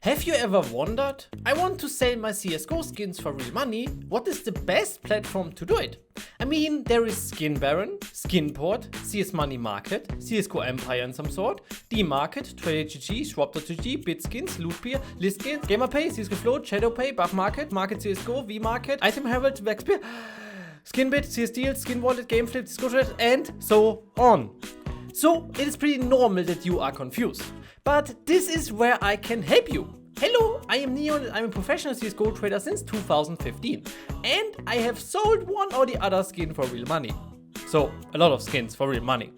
Have you ever wondered, I want to sell my CSGO skins for real money, what is the best platform to do it? I mean, there is Skinbaron, Skinport, CS.Money Market, CSGOEmpire in some sort, Dmarket, Trader.gg, Swap.gg, Bitskins, lootbear, Lis-Skins, Gamerpay, CSGOFloat, Shadowpay, Buff.Market, Market.CSGO, Vmarket, itemherald, Waxpeer, Skinbid, CS.Deals, Skinwallet, gameflip, CSGO Traders, and so on. So it is pretty normal that you are confused. But this is where I can help you. Hello, I am Neon and I'm a professional CSGO trader since 2015. And I have sold one or the other skin for real money. So, a lot of skins for real money.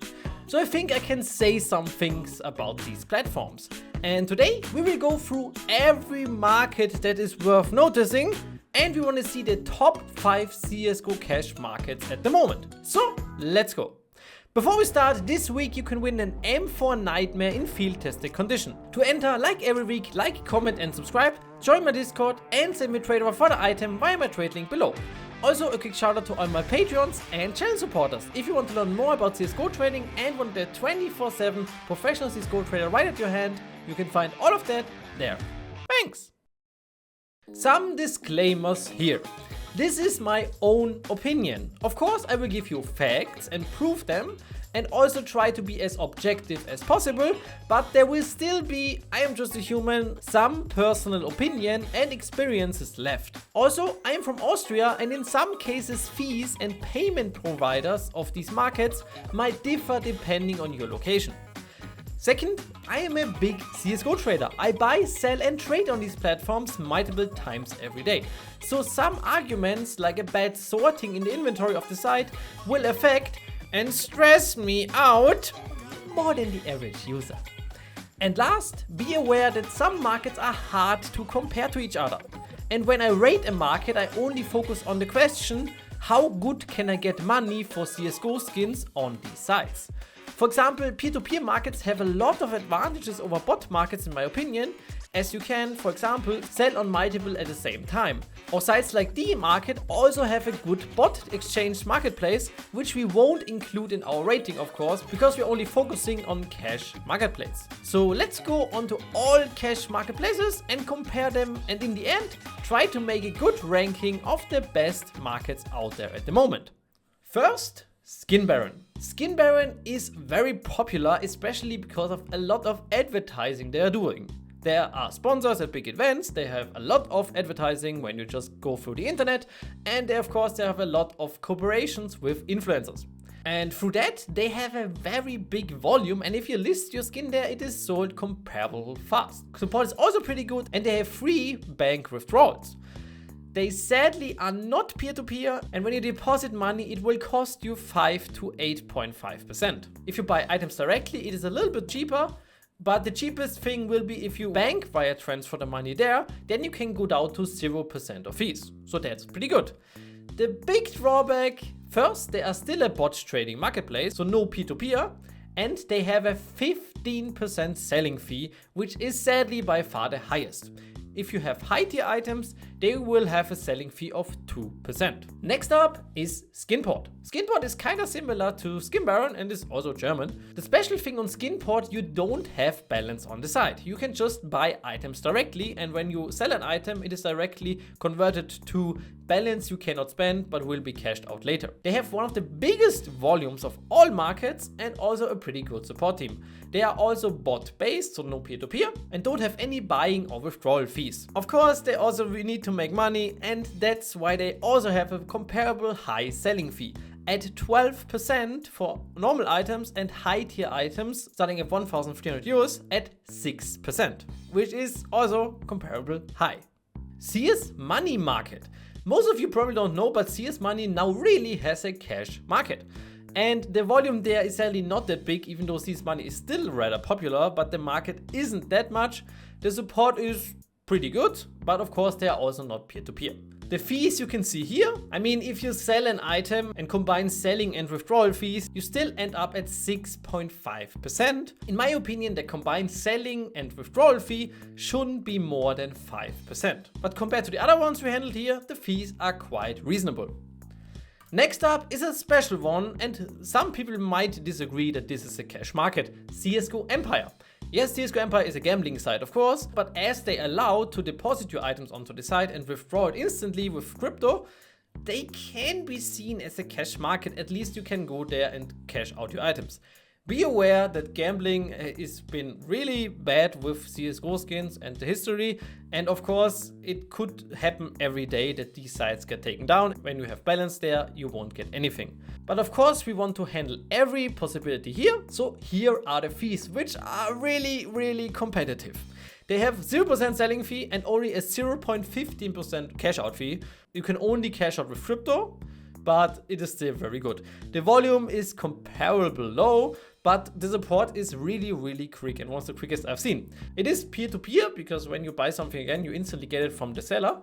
So I think I can say some things about these platforms. And today we will go through every market that is worth noticing. And we want to see the top 5 CSGO cash markets at the moment. So, let's go. Before we start, this week you can win an M4 Nightmare in field tested condition. To enter, like every week, like, comment and subscribe, join my Discord and send me a trade offer for the item via my trade link below. Also a quick shout out to all my Patreons and channel supporters. If you want to learn more about CSGO trading and want a 24/7 professional CSGO trader right at your hand, you can find all of that there. Thanks! Some disclaimers here. This is my own opinion. Of course, I will give you facts and prove them and also try to be as objective as possible, but there will still be, I am just a human, some personal opinion and experiences left. Also, I am from Austria and in some cases fees and payment providers of these markets might differ depending on your location. Second, I am a big CSGO trader. I buy, sell and trade on these platforms multiple times every day. So some arguments like a bad sorting in the inventory of the site will affect and stress me out more than the average user. And last, be aware that some markets are hard to compare to each other. And when I rate a market, I only focus on the question, how good can I get money for CSGO skins on these sites? For example, peer-to-peer markets have a lot of advantages over bot markets in my opinion, as you can, for example, sell on multiple at the same time. Or sites like Dmarket also have a good bot exchange marketplace, which we won't include in our rating of course, because we're only focusing on cash marketplace. So let's go on to all cash marketplaces and compare them and in the end, try to make a good ranking of the best markets out there at the moment. First, Skinbaron. Skinbaron is very popular, especially because of a lot of advertising they are doing. There are sponsors at big events, they have a lot of advertising when you just go through the internet, and they, of course, they have a lot of cooperations with influencers. And through that, they have a very big volume, and if you list your skin there, it is sold comparable fast. Support is also pretty good, and they have free bank withdrawals. They sadly are not peer-to-peer, and when you deposit money, it will cost you 5 to 8.5%. If you buy items directly, it is a little bit cheaper, but the cheapest thing will be if you bank via transfer the money there, then you can go down to 0% of fees. So that's pretty good. The big drawback, first, they are still a bot trading marketplace, so no peer-to-peer, and they have a 15% selling fee, which is sadly by far the highest. If you have high tier items, they will have a selling fee of 2%. Next up is Skinport. Skinport is kind of similar to Skinbaron and is also German. The special thing on Skinport, you don't have balance on the site. You can just buy items directly, and when you sell an item, it is directly converted to balance you cannot spend but will be cashed out later. They have one of the biggest volumes of all markets and also a pretty good support team. They are also bot based, so no peer-to-peer, and don't have any buying or withdrawal fees. Of course, they also need to make money, and that's why they also have a comparable high selling fee at 12% for normal items and high tier items starting at 1,300 euros at 6%, which is also comparable high. CS.Money Market. Most of you probably don't know, but CS Money now really has a cash market. And the volume there is sadly not that big, even though CS Money is still rather popular, but the market isn't that much. The support is pretty good, but of course they are also not peer-to-peer. The fees you can see here. I mean, if you sell an item and combine selling and withdrawal fees, you still end up at 6.5%. In my opinion, the combined selling and withdrawal fee shouldn't be more than 5%. But compared to the other ones we handled here, the fees are quite reasonable. Next up is a special one, and some people might disagree that this is a cash market, CSGOEmpire. Yes, CSGOEmpire is a gambling site, of course, but as they allow to deposit your items onto the site and withdraw it instantly with crypto, they can be seen as a cash market. At least you can go there and cash out your items. Be aware that gambling has been really bad with CSGO skins and the history, and of course it could happen every day that these sites get taken down. When you have balance there, you won't get anything. But of course we want to handle every possibility here, so here are the fees, which are really competitive. They have 0% selling fee and only a 0.15% cash out fee. You can only cash out with crypto, but it is still very good. The volume is comparable low, but the support is really quick and one of the quickest I've seen. It is peer-to-peer because when you buy something again, you instantly get it from the seller.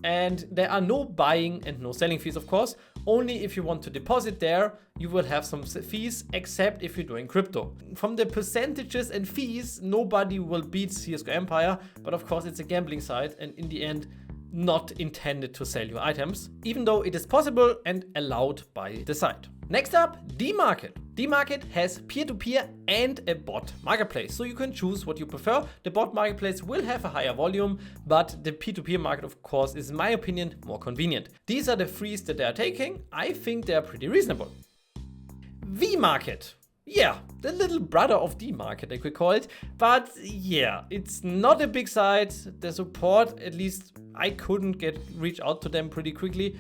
And there are no buying and no selling fees, of course. Only if you want to deposit there, you will have some fees, except if you're doing crypto. From the percentages and fees, nobody will beat CSGOEmpire, but of course it's a gambling site and in the end, not intended to sell your items, even though it is possible and allowed by the site. Next up, Dmarket. Dmarket has peer-to-peer and a bot marketplace, so you can choose what you prefer. The bot marketplace will have a higher volume, but the peer-to-peer market, of course, is in my opinion more convenient. These are the fees that they are taking. I think they are pretty reasonable. Vmarket. Yeah, the little brother of Dmarket, I could call it. But yeah, it's not a big site. The support, at least I couldn't reach out to them pretty quickly.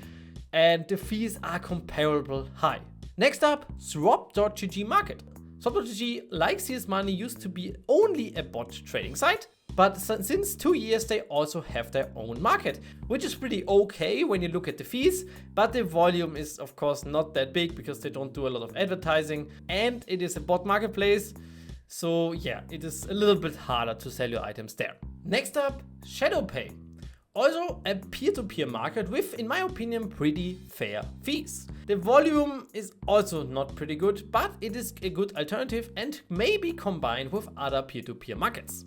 And the fees are comparable high. Next up, Swap.GG Market. Swap.GG, like CS.Money, used to be only a bot trading site. But since 2 years, they also have their own market, which is pretty okay when you look at the fees, but the volume is of course not that big because they don't do a lot of advertising and it is a bot marketplace. So yeah, it is a little bit harder to sell your items there. Next up, Shadowpay. Also a peer-to-peer market with, in my opinion, pretty fair fees. The volume is also not pretty good, but it is a good alternative and may be combined with other peer-to-peer markets.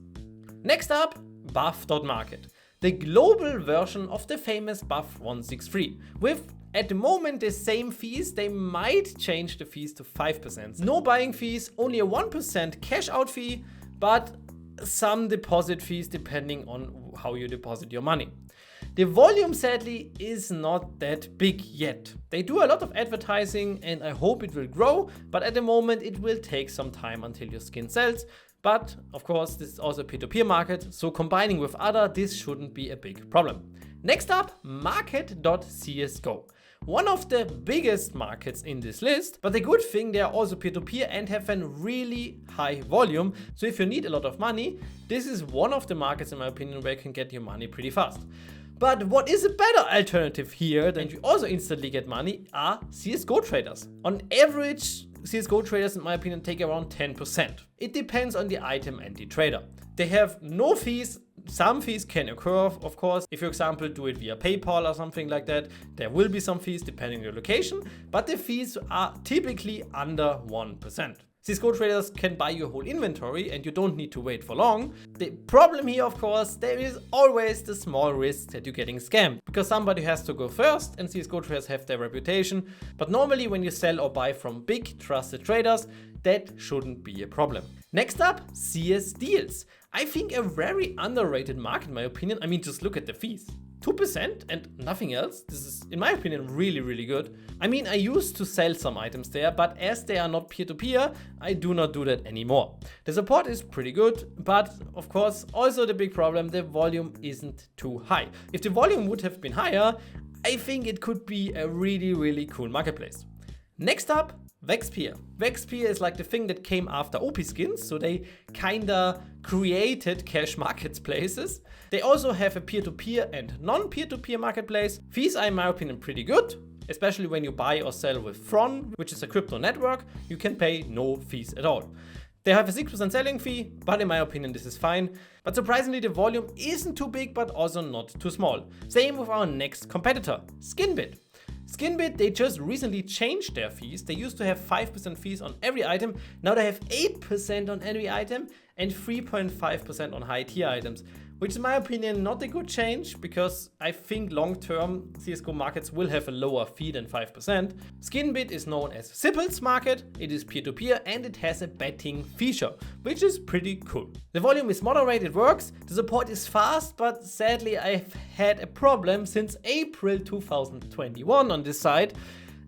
Next up, Buff.Market, the global version of the famous Buff.163. With, at the moment, the same fees, they might change the fees to 5%. No buying fees, only a 1% cash out fee, but some deposit fees depending on how you deposit your money. The volume, sadly, is not that big yet. They do a lot of advertising and I hope it will grow, but at the moment it will take some time until your skin sells. But of course, this is also a peer-to-peer market, so combining with other, this shouldn't be a big problem. Next up, Market.CSGO. One of the biggest markets in this list, but the good thing, they are also peer-to-peer and have a really high volume. So if you need a lot of money, this is one of the markets, in my opinion, where you can get your money pretty fast. But what is a better alternative here, and you also instantly get money, are CSGO Traders. On average, CSGO Traders, in my opinion, take around 10%. It depends on the item and the trader. They have no fees. Some fees can occur, of course. If you, for example, do it via PayPal or something like that, there will be some fees depending on your location, but the fees are typically under 1%. CSGO Traders can buy your whole inventory and you don't need to wait for long. The problem here, of course, there is always the small risk that you're getting scammed because somebody has to go first and CSGO Traders have their reputation. But normally when you sell or buy from big trusted traders, that shouldn't be a problem. Next up, CS.Deals. I think a very underrated market, in my opinion. I mean, just look at the fees. 2% and nothing else. This is, in my opinion, really good. I mean, I used to sell some items there, but as they are not peer-to-peer, I do not do that anymore. The support is pretty good, but of course, also the big problem, the volume isn't too high. If the volume would have been higher, I think it could be a really cool marketplace. Next up, Waxpeer. Waxpeer is like the thing that came after Skins, so they kinda created cash marketplaces. They also have a peer-to-peer and non-peer-to-peer marketplace. Fees are, in my opinion, pretty good, especially when you buy or sell with Fron, which is a crypto network. You can pay no fees at all. They have a 6% selling fee, but in my opinion, this is fine. But surprisingly, the volume isn't too big, but also not too small. Same with our next competitor, Skinbid. Skinbid, they just recently changed their fees. They used to have 5% fees on every item. Now they have 8% on every item and 3.5% on high tier items, which is in my opinion not a good change because I think long term CSGO markets will have a lower fee than 5%. Skinbid is known as Zippel's market, it is peer-to-peer and it has a betting feature, which is pretty cool. The volume is moderate, it works, the support is fast, but sadly I've had a problem since April 2021 on this site,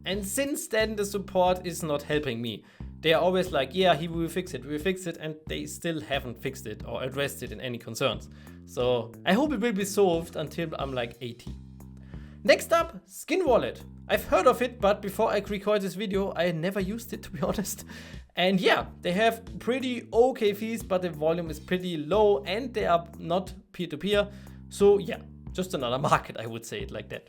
and since then the support is not helping me. They are always like, yeah, we will fix it, and they still haven't fixed it or addressed it in any concerns. So I hope it will be solved until I'm like 80. Next up, Skinwallet. I've heard of it, but before I record this video, I never used it, to be honest. And yeah, they have pretty okay fees, but the volume is pretty low and they are not peer-to-peer. So yeah, just another market, I would say it like that.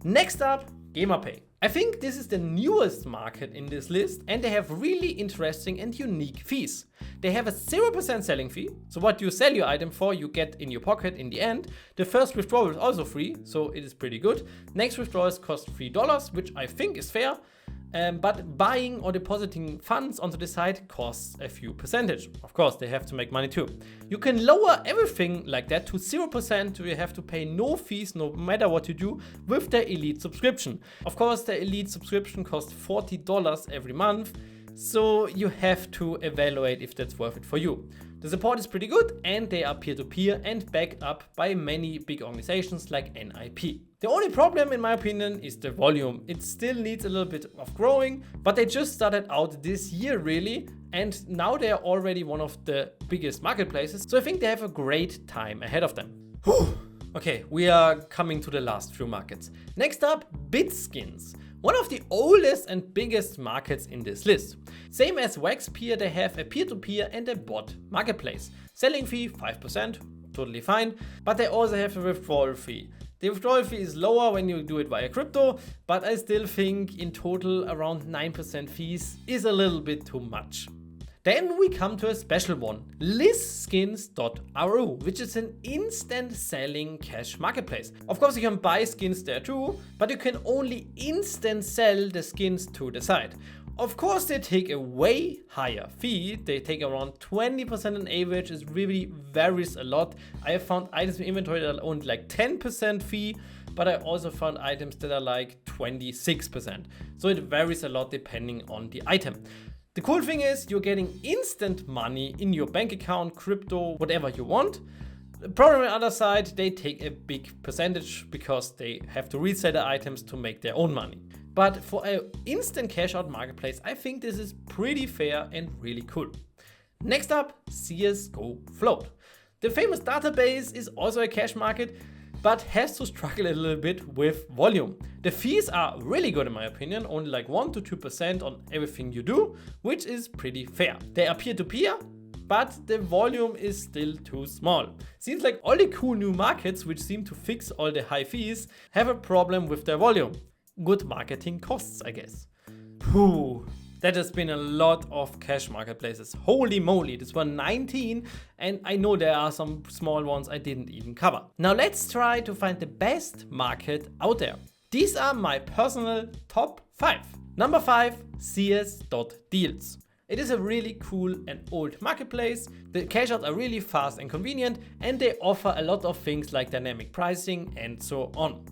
Next up, Gamerpay. I think this is the newest market in this list and they have really interesting and unique fees. They have a 0% selling fee, so what you sell your item for you get in your pocket in the end. The first withdrawal is also free, so it is pretty good. Next withdrawals cost $3, which I think is fair. But buying or depositing funds onto the site costs a few percentage. Of course, they have to make money too. You can lower everything like that to 0%, so you have to pay no fees no matter what you do with the Elite subscription. Of course, the Elite subscription costs $40 every month, so you have to evaluate if that's worth it for you. The support is pretty good and they are peer-to-peer and backed up by many big organizations like NIP. The only problem in my opinion is the volume. It still needs a little bit of growing, but they just started out this year really, and now they are already one of the biggest marketplaces, so I think they have a great time ahead of them. Okay, we are coming to the last few markets. Next up, Bitskins. One of the oldest and biggest markets in this list. Same as Waxpeer, they have a peer-to-peer and a bot marketplace. Selling fee 5%, totally fine, but they also have a withdrawal fee. The withdrawal fee is lower when you do it via crypto, but I still think in total around 9% fees is a little bit too much. Then we come to a special one, Lis-Skins.ru, which is an instant selling cash marketplace. Of course, you can buy skins there too, but you can only instant sell the skins to the site. Of course, they take a way higher fee. They take around 20% on average. It really varies a lot. I have found items in inventory that are only like 10% fee, but I also found items that are like 26%. So it varies a lot depending on the item. The cool thing is you're getting instant money in your bank account, crypto, whatever you want. The problem on the other side, they take a big percentage because they have to resell the items to make their own money. But for an instant cash out marketplace, I think this is pretty fair and really cool. Next up, CSGOFloat. The famous database is also a cash market, but has to struggle a little bit with volume. The fees are really good in my opinion, only like 1 to 2% on everything you do, which is pretty fair. They are peer-to-peer, but the volume is still too small. Seems like all the cool new markets, which seem to fix all the high fees, have a problem with their volume. Good marketing costs, I guess. That has been a lot of cash marketplaces. Holy moly, this were 19 and I know there are some small ones I didn't even cover. Now let's try to find the best market out there. These are my personal top 5. Number 5, CS.Deals. It is a really cool and old marketplace. The cash outs are really fast and convenient and they offer a lot of things like dynamic pricing and so on.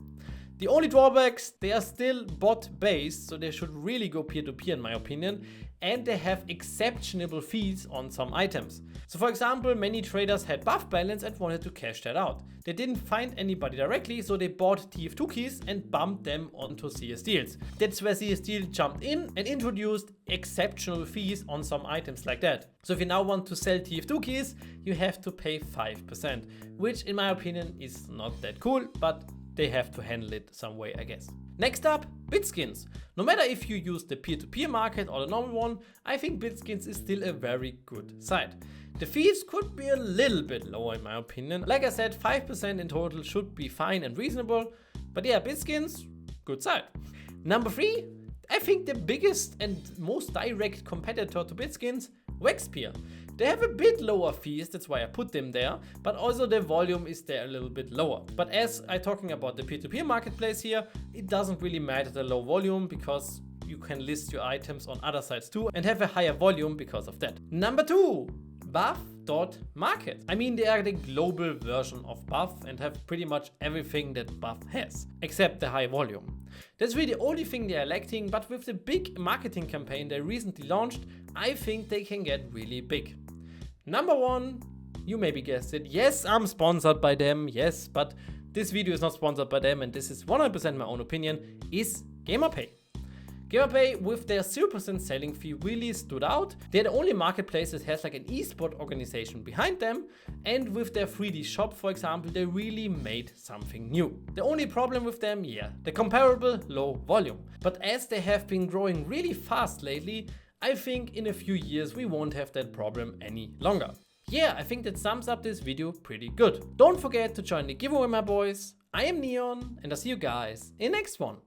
The only drawbacks, they are still bot based, so they should really go peer-to-peer in my opinion, and they have exceptional fees on some items. So for example, many traders had buff balance and wanted to cash that out. They didn't find anybody directly, so they bought TF2 keys and bumped them onto CS.Deals. That's where CS.Deals jumped in and introduced exceptional fees on some items like that. So if you now want to sell TF2 keys, you have to pay 5%, which in my opinion is not that cool, but they have to handle it some way, I guess. Next up, Bitskins. No matter if you use the peer-to-peer market or the normal one, I think Bitskins is still a very good site. The fees could be a little bit lower in my opinion. Like I said, 5% in total should be fine and reasonable. But yeah, Bitskins, good site. Number 3, I think the biggest and most direct competitor to Bitskins, Waxpeer. They have a bit lower fees, that's why I put them there, but also the volume is there a little bit lower. But as I'm talking about the peer-to-peer marketplace here, it doesn't really matter the low volume because you can list your items on other sites too and have a higher volume because of that. Number 2, Buff Buff.Market. I mean, they are the global version of Buff and have pretty much everything that Buff has, except the high volume. That's really the only thing they are lacking, but with the big marketing campaign they recently launched, I think they can get really big. Number one, you maybe guessed it, yes, I'm sponsored by them, yes, but this video is not sponsored by them and this is 100% my own opinion, is Gamerpay. Gamerpay with their 0% selling fee really stood out. They're the only marketplace that has like an esport organization behind them, and with their 3D shop, for example, they really made something new. The only problem with them, yeah, the comparable low volume. But as they have been growing really fast lately, I think in a few years we won't have that problem any longer. Yeah, I think that sums up this video pretty good. Don't forget to join the giveaway, my boys. I am Neon and I'll see you guys in the next one.